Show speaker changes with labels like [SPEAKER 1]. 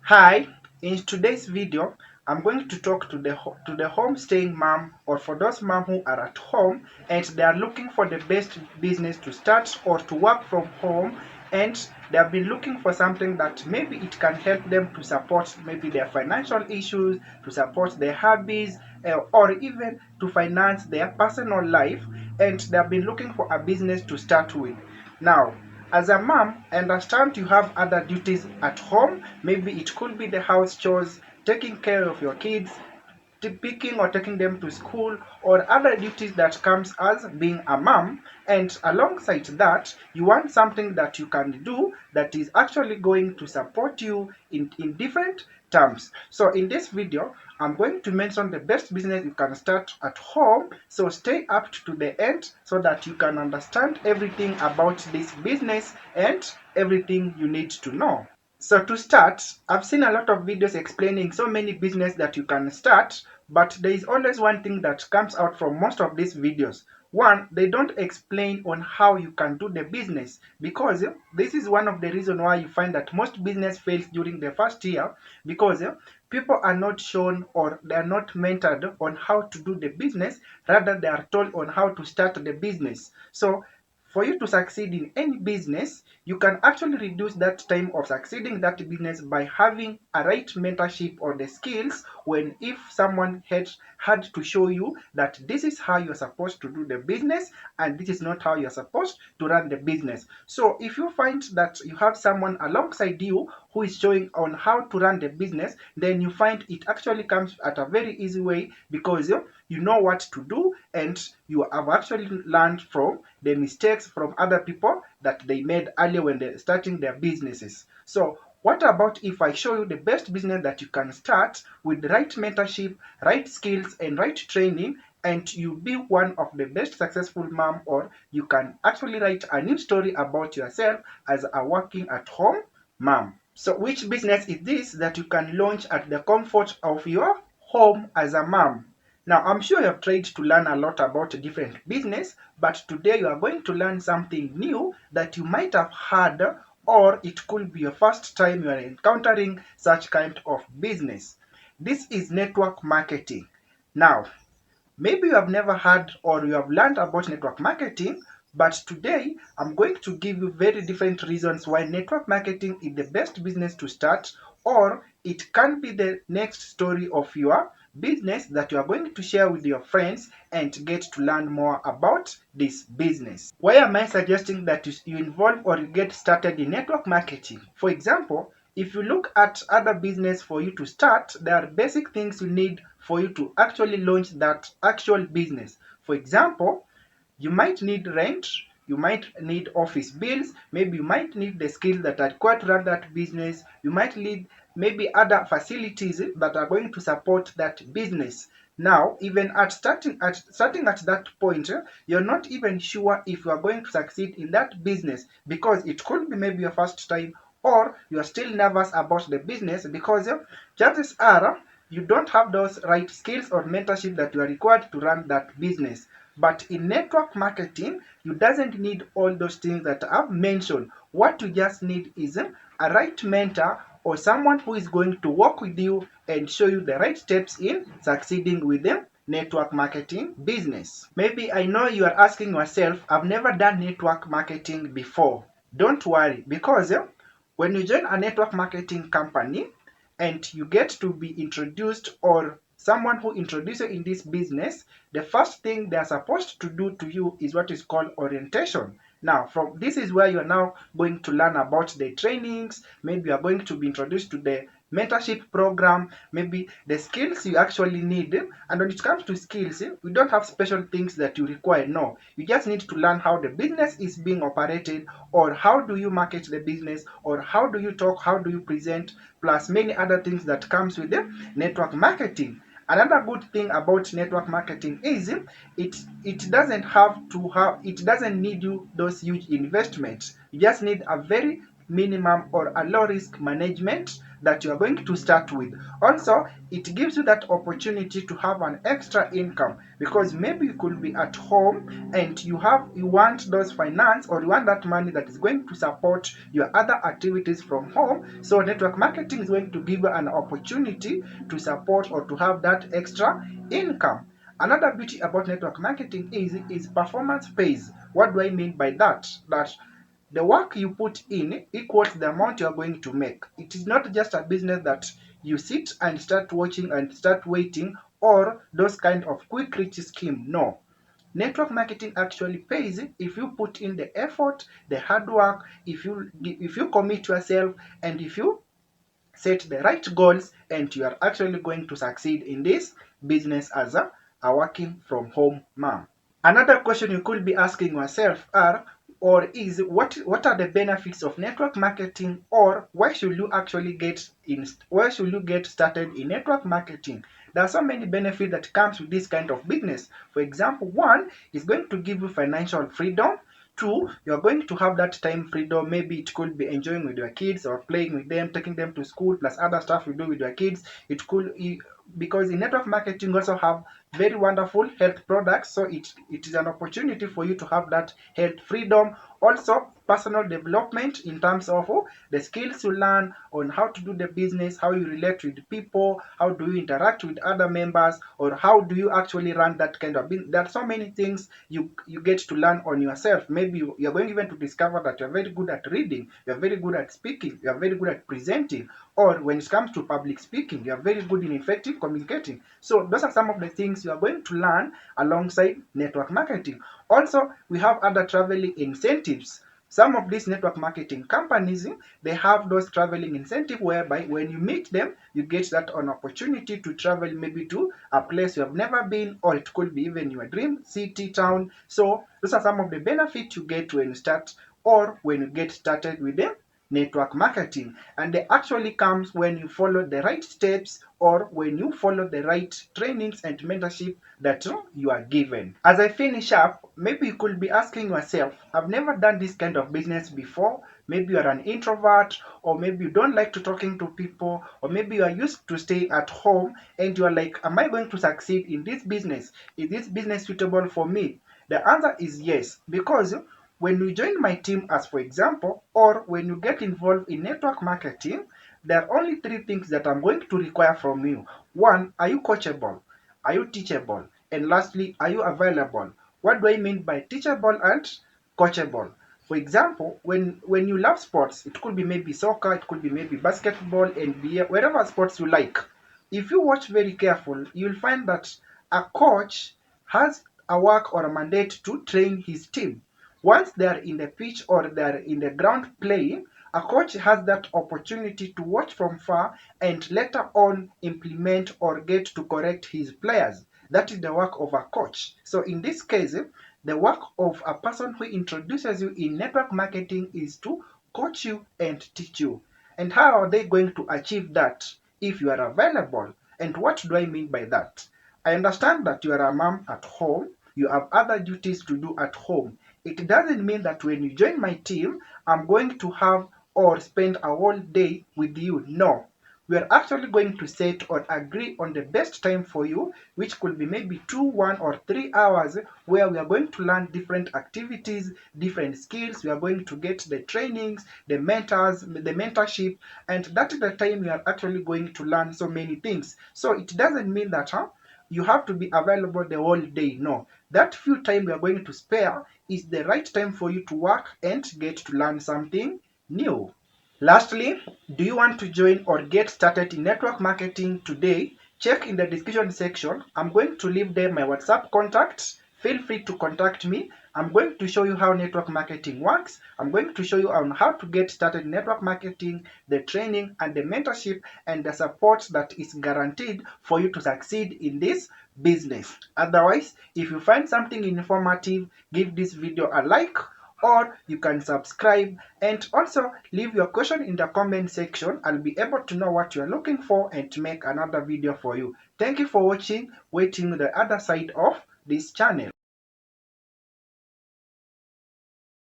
[SPEAKER 1] Hi, in today's video, I'm going to talk to the home staying mom, or for those mom who are at home and they are looking for the best business to start or to work from home, and they have been looking for something that maybe it can help them to support maybe their financial issues, to support their hobbies, or even to finance their personal life, and they have been looking for a business to start with. Now, as a mom, I understand you have other duties at home. Maybe it could be the house chores, taking care of your kids, picking or taking them to school, or other duties that comes as being a mom. And alongside that, you want something that you can do that is actually going to support you in different terms. So in this video, I'm going to mention the best business you can start at home. So stay up to the end so that you can understand everything about this business and everything you need to know. So to start, I've seen a lot of videos explaining so many business that you can start, but there is always one thing that comes out from most of these videos. One, they don't explain on how you can do the business, because this is one of the reasons why you find that most business fails during the first year, because people are not shown or they are not mentored on how to do the business, rather they are told on how to start the business. So for you to succeed in any business, you can actually reduce that time of succeeding that business by having a right mentorship or the skills, when if someone had to show you that this is how you're supposed to do the business and this is not how you're supposed to run the business. So if you find that you have someone alongside you who is showing on how to run the business, then you find it actually comes at a very easy way, because you know what to do and you have actually learned from the mistakes from other people that they made earlier when they're starting their businesses. So what about if I show you the best business that you can start with the right mentorship, right skills, and right training, and you be one of the best successful mom, or you can actually write a new story about yourself as a working at home mom. So which business is this that you can launch at the comfort of your home as a mom? Now, I'm sure you have tried to learn a lot about different business, but today you are going to learn something new that you might have heard, or it could be your first time you are encountering such kind of business. This is network marketing. Now, maybe you have never heard or you have learned about network marketing, but today I'm going to give you very different reasons why network marketing is the best business to start, or it can be the next story of your business that you are going to share with your friends and get to learn more about this business. Why am I suggesting that you involve or you get started in network marketing? For example, if you look at other business for you to start, there are basic things you need for you to actually launch that actual business. For example, you might need rent, you might need office bills, maybe you might need the skills that are required to run that business, you might need maybe other facilities that are going to support that business. Now, even at starting at that point, you're not even sure if you are going to succeed in that business, because it could be maybe your first time, or you're still nervous about the business because chances are you don't have those right skills or mentorship that you are required to run that business. But in network marketing, you doesn't need all those things that I've mentioned. What you just need is a right mentor, or someone who is going to work with you and show you the right steps in succeeding with them network marketing business. Maybe I know you are asking yourself, I've never done network marketing before. Don't worry, because when you join a network marketing company and you get to be introduced, or someone who introduces you in this business, the first thing they are supposed to do to you is what is called orientation. Now, from this is where you are now going to learn about the trainings. Maybe you are going to be introduced to the mentorship program, maybe the skills you actually need. And when it comes to skills, we don't have special things that you require. No, you just need to learn how the business is being operated, or how do you market the business, or how do you talk, how do you present, plus many other things that comes with the network marketing. Another good thing about network marketing is it doesn't need you those huge investments. You just need a very minimum or a low risk management that you are going to start with. Also, it gives you that opportunity to have an extra income, because maybe you could be at home and you want those finance, or you want that money that is going to support your other activities from home. So network marketing is going to give you an opportunity to support or to have that extra income. Another beauty about network marketing is performance pays. What do I mean by that? That the work you put in equals the amount you are going to make. It is not just a business that you sit and start watching and start waiting, or those kind of quick rich scheme. No. Network marketing actually pays if you put in the effort, the hard work, if you commit yourself, and if you set the right goals, and you are actually going to succeed in this business as a working from home mom. Another question you could be asking yourself is what are the benefits of network marketing, or why should you get started in network marketing? There are so many benefits that comes with this kind of business. For example, one is going to give you financial freedom. Two, you're going to have that time freedom. Maybe it could be enjoying with your kids or playing with them, taking them to school, plus other stuff you do with your kids. Because in network marketing you also have very wonderful health products, so it is an opportunity for you to have that health freedom. Also, personal development in terms of the skills you learn on how to do the business, how you relate with people, how do you interact with other members, or how do you actually run that kind of business. There are so many things you get to learn on yourself. Maybe you're going even to discover that you're very good at reading, you're very good at speaking, you're very good at presenting, or when it comes to public speaking, you are very good in effective communicating. So those are some of the things you are going to learn alongside network marketing. Also, we have other traveling incentives. Some of these network marketing companies, they have those traveling incentive whereby when you meet them, you get that an opportunity to travel maybe to a place you have never been, or it could be even your dream city, town. So those are some of the benefits you get when you start, or when you get started with them network marketing, and they actually comes when you follow the right steps, or when you follow the right trainings and mentorship that you are given. As I finish up, maybe you could be asking yourself, I've never done this kind of business before. Maybe you are an introvert, or maybe you don't like to talking to people, or maybe you are used to staying at home, and you are like, am I going to succeed in this business? Is this business suitable for me? The answer is yes, because when you join my team, as for example, or when you get involved in network marketing, there are only three things that I'm going to require from you. One, are you coachable? Are you teachable? And lastly, are you available? What do I mean by teachable and coachable? For example, when you love sports, it could be maybe soccer, it could be maybe basketball, NBA, whatever sports you like. If you watch very careful, you'll find that a coach has a work or a mandate to train his team. Once they are in the pitch or they are in the ground playing, a coach has that opportunity to watch from far and later on implement or get to correct his players. That is the work of a coach. So in this case, the work of a person who introduces you in network marketing is to coach you and teach you. And how are they going to achieve that if you are available? And what do I mean by that? I understand that you are a mom at home, you have other duties to do at home. It doesn't mean that when you join my team, I'm going to have or spend a whole day with you. No. We are actually going to set or agree on the best time for you, which could be maybe 2, 1, or 3 hours, where we are going to learn different activities, different skills. We are going to get the trainings, the mentors, the mentorship, and that is the time we are actually going to learn so many things. So it doesn't mean that you have to be available the whole day. No. That few time we are going to spare is the right time for you to work and get to learn something new. Lastly, do you want to join or get started in network marketing today? Check in the description section. I'm going to leave there my WhatsApp contacts. Feel free to contact me. I'm going to show you how network marketing works. I'm going to show you on how to get started in network marketing, the training and the mentorship and the support that is guaranteed for you to succeed in this business. Otherwise, if you find something informative, give this video a like, or you can subscribe, and also leave your question in the comment section. I'll be able to know what you're looking for and to make another video for you. Thank you for watching. Waiting the other side of this channel.